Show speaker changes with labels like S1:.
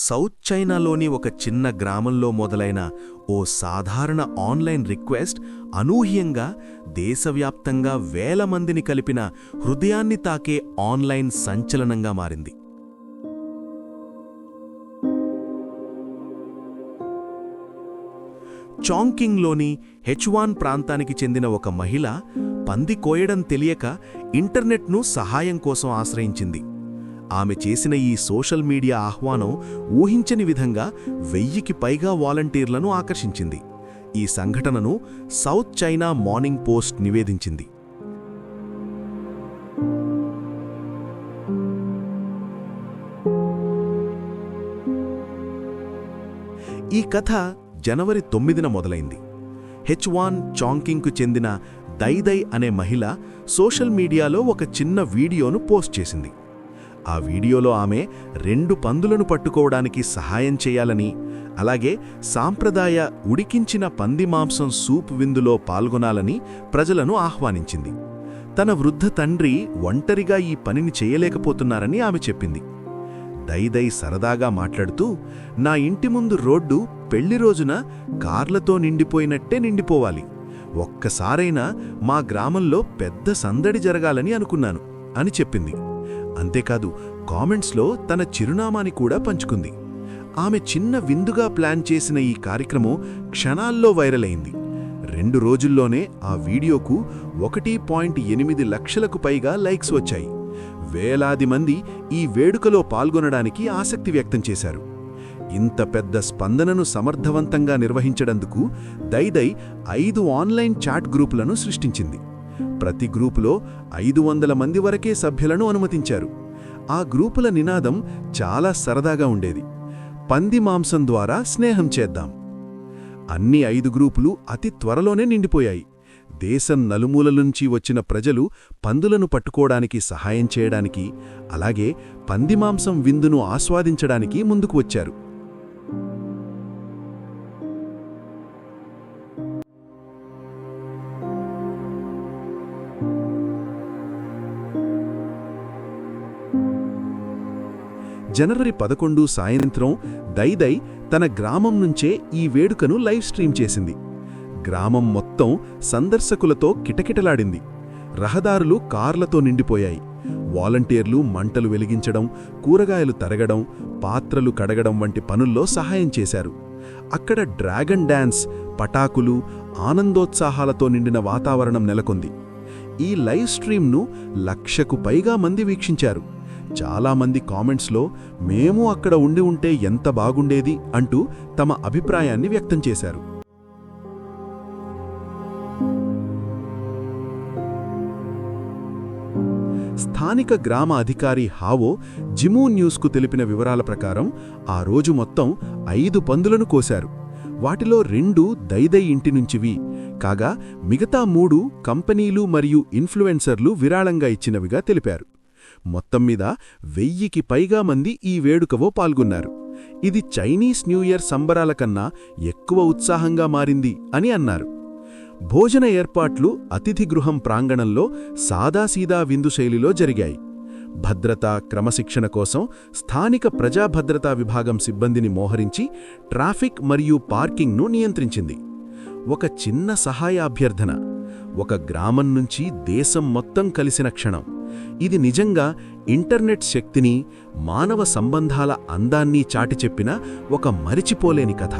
S1: South చైనాలోని ఒక చిన్న గ్రామంలో మొదలైన ఓ సాధారణ ఆన్లైన్ రిక్వెస్ట్ అనూహ్యంగా దేశవ్యాప్తంగా వేల మందిని కలిపిన హృదయాన్ని తాకే ఆన్లైన్ సంచలనంగా మారింది. చాంగ్కింగ్లోని హెచ్వాన్ ప్రాంతానికి చెందిన ఒక మహిళ పంది కోయడం తెలియక ఇంటర్నెట్ను సహాయం కోసం ఆశ్రయించింది. ఆమె చేసిన ఈ సోషల్ మీడియా ఆహ్వానం ఊహించని విధంగా 1000కి పైగా వాలంటీర్లను ఆకర్షించింది. ఈ సంఘటనను సౌత్ చైనా మార్నింగ్ పోస్ట్ నివేదించింది. ఈ కథ జనవరి 9న మొదలైంది. హెచ్వాన్ చాంగ్కింగ్కు చెందిన దైదై అనే మహిళ సోషల్ మీడియాలో ఒక చిన్న వీడియోను పోస్ట్ చేసింది. ఆ వీడియోలో ఆమె 2 పందులను పట్టుకోవడానికి సహాయం చేయాలని, అలాగే సాంప్రదాయ ఉడికించిన పంది మాంసం సూప్ విందులో పాల్గొనాలని ప్రజలను ఆహ్వానించింది. తన వృద్ధ తండ్రి ఒంటరిగా ఈ పనిని చేయలేకపోతున్నారని ఆమె చెప్పింది. దైదై సరదాగా మాట్లాడుతూ, నా ఇంటి ముందు రోడ్డు పెళ్లి రోజున కార్లతో నిండిపోయినట్టే నిండిపోవాలి. ఒక్కసారైనా మా గ్రామంలో పెద్ద సందడి జరగాలని అనుకున్నాను అని చెప్పింది. అంతేకాదు, కామెంట్స్లో తన చిరునామాని కూడా పంచుకుంది. ఆమె చిన్న విందుగా ప్లాన్ చేసిన ఈ కార్యక్రమం క్షణాల్లో వైరల్ అయింది. 2 రోజుల్లోనే ఆ వీడియోకు 1.8 లక్షలకు పైగా లైక్స్ వచ్చాయి. వేలాది మంది ఈ వేడుకలో పాల్గొనడానికి ఆసక్తి వ్యక్తం చేశారు. ఇంత పెద్ద స్పందనను సమర్థవంతంగా నిర్వహించడందుకు దైదై 5 ఆన్లైన్ చాట్ గ్రూపులను సృష్టించింది. ప్రతి గ్రూపులో 500 మంది వరకే సభ్యులను అనుమతించారు. ఆ గ్రూపుల నినాదం చాలా సరదాగా ఉండేది: పంది మాంసం ద్వారా స్నేహం చేద్దాం. అన్ని 5 గ్రూపులు అతి త్వరలోనే నిండిపోయాయి. దేశం నలుమూలల నుంచి వచ్చిన ప్రజలు పందులను పట్టుకోవడానికి సహాయం చేయడానికి, అలాగే పంది మాంసం విందును ఆస్వాదించడానికి ముందుకు వచ్చారు. జనవరి 11 సాయంత్రం దైదై తన గ్రామం నుంచే ఈ వేడుకను లైవ్ స్ట్రీమ్ చేసింది. గ్రామం మొత్తం సందర్శకులతో కిటకిటలాడింది. రహదారులు కార్లతో నిండిపోయాయి. వాలంటీర్లు మంటలు వెలిగించడం, కూరగాయలు తరగడం, పాత్రలు కడగడం వంటి పనుల్లో సహాయం చేశారు. అక్కడ డ్రాగన్ డాన్స్, పటాకులు, ఆనందోత్సాహాలతో నిండిన వాతావరణం నెలకొంది. ఈ లైవ్ స్ట్రీమ్ను 1,00,000కు పైగా మంది వీక్షించారు. చాలామంది కామెంట్స్లో మేము అక్కడ ఉంటే ఎంత బాగుండేది అంటూ తమ అభిప్రాయాన్ని వ్యక్తం చేశారు. స్థానిక గ్రామ అధికారి హావో జిమూ న్యూస్కు తెలిపిన వివరాల ప్రకారం ఆ రోజు మొత్తం 5 పందులను కోశారు. వాటిలో 2 దైదై ఇంటి నుంచివి కాగా మిగతా 3 కంపెనీలు మరియు ఇన్ఫ్లుయెన్సర్లు విరాళంగా ఇచ్చినవిగా తెలిపారు. మొత్తం మీద 1000కి పైగా మంది ఈ వేడుకలో పాల్గొన్నారు. ఇది చైనీస్ న్యూ ఇయర్ సంబరాల కన్నా ఎక్కువ ఉత్సాహంగా మారింది అని అన్నారు. భోజన ఏర్పాట్లు అతిథి గృహం ప్రాంగణంలో సాదాసీదా విందు శైలిలో జరిగాయి. భద్రత, క్రమశిక్షణ కోసం స్థానిక ప్రజాభద్రతా విభాగం సిబ్బందిని మోహరించి ట్రాఫిక్ మరియు పార్కింగ్ను నియంత్రించింది. ఒక చిన్న సహాయాభ్యర్థన, ఒక గ్రామం నుంచి దేశం మొత్తం కలిసిన క్షణం. ఇది నిజంగా ఇంటర్నెట్ శక్తిని, మానవ సంబంధాల అందాన్ని చాటి చెప్పిన ఒక మరిచిపోలేని కథ.